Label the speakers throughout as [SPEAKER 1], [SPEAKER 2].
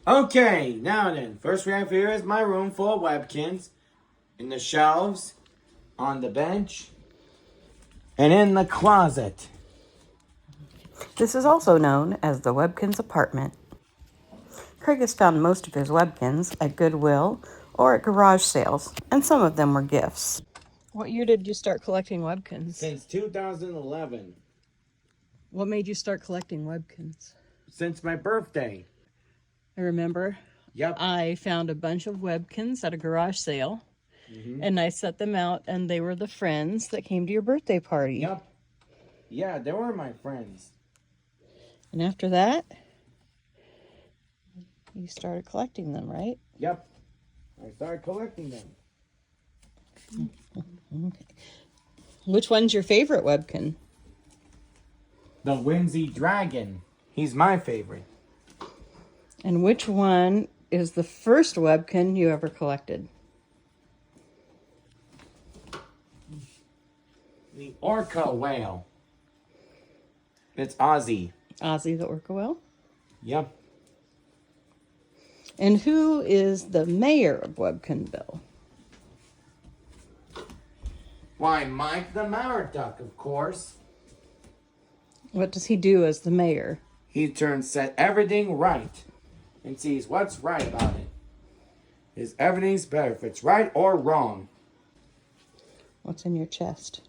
[SPEAKER 1] Okay, now then. First we have here is my room full of Webkins. In the shelves, on the bench, and in the closet.
[SPEAKER 2] This is also known as the Webkins apartment. Craig has found most of his Webkins at Goodwill or at garage sales, and some of them were gifts. What year did you start collecting Webkins?
[SPEAKER 1] Since 2011.
[SPEAKER 2] What made you start collecting Webkins?
[SPEAKER 1] Since my birthday.
[SPEAKER 2] I remember.
[SPEAKER 1] Yep.
[SPEAKER 2] I found a bunch of Webkins at a garage sale, and I set them out, and they were the friends that came to your birthday party.
[SPEAKER 1] Yep. Yeah, they were my friends.
[SPEAKER 2] And after that, you started collecting them, right?
[SPEAKER 1] Yep. I started collecting them.
[SPEAKER 2] Okay. Which one's your favorite Webkin?
[SPEAKER 1] The Whimsy Dragon. He's my favorite.
[SPEAKER 2] And which one is the first Webkin you ever collected?
[SPEAKER 1] The Orca Whale. It's Ozzy.
[SPEAKER 2] Ozzy the Orca Whale?
[SPEAKER 1] Yep.
[SPEAKER 2] And who is the mayor of Webkinville?
[SPEAKER 1] Why, Mike the Mallard Duck, of course.
[SPEAKER 2] What does he do as the mayor?
[SPEAKER 1] He turns set everything right and sees what's right about it. Is everything's better if it's right or wrong.
[SPEAKER 2] What's in your chest?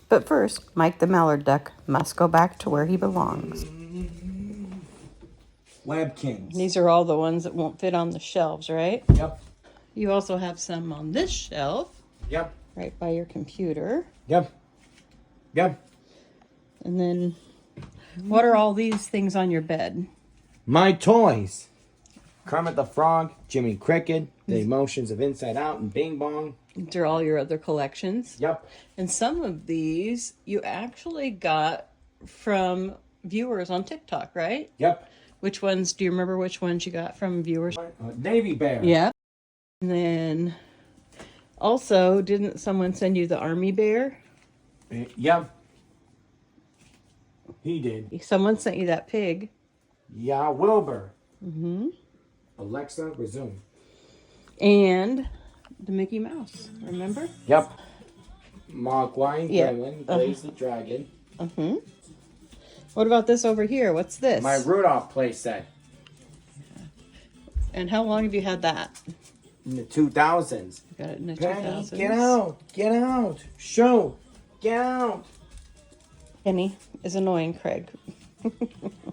[SPEAKER 2] But first, Mike the Mallard Duck must go back to where he belongs.
[SPEAKER 1] Webkins.
[SPEAKER 2] These are all the ones that won't fit on the shelves, right?
[SPEAKER 1] Yep.
[SPEAKER 2] You also have some on this shelf,
[SPEAKER 1] Yep.
[SPEAKER 2] right by your computer.
[SPEAKER 1] Yep. Yep.
[SPEAKER 2] And then, what are all these things on your bed?
[SPEAKER 1] My toys. Kermit the Frog, Jimmy Cricket, The Emotions of Inside Out, and Bing Bong.
[SPEAKER 2] These are all your other collections.
[SPEAKER 1] Yep.
[SPEAKER 2] And some of these you actually got from viewers on TikTok, right?
[SPEAKER 1] Yep.
[SPEAKER 2] Which ones, do you remember which ones you got from viewers?
[SPEAKER 1] Navy Bear.
[SPEAKER 2] Yeah. And then also, didn't someone send you the army bear?
[SPEAKER 1] Yep. He did.
[SPEAKER 2] Someone sent you that pig.
[SPEAKER 1] Yeah, Wilbur.
[SPEAKER 2] Mm-hmm.
[SPEAKER 1] Alexa, resume.
[SPEAKER 2] And the Mickey Mouse, remember?
[SPEAKER 1] Yep. Mogwai,
[SPEAKER 2] Yeah.
[SPEAKER 1] Gremlin, Blaze the Dragon.
[SPEAKER 2] Mm-hmm. What about this over here? What's this?
[SPEAKER 1] My Rudolph playset.
[SPEAKER 2] And how long have you had that?
[SPEAKER 1] In the 2000s.
[SPEAKER 2] You got it in the
[SPEAKER 1] Penny,
[SPEAKER 2] 2000s.
[SPEAKER 1] get out. Get out. Show. Get out.
[SPEAKER 2] Penny is annoying Craig.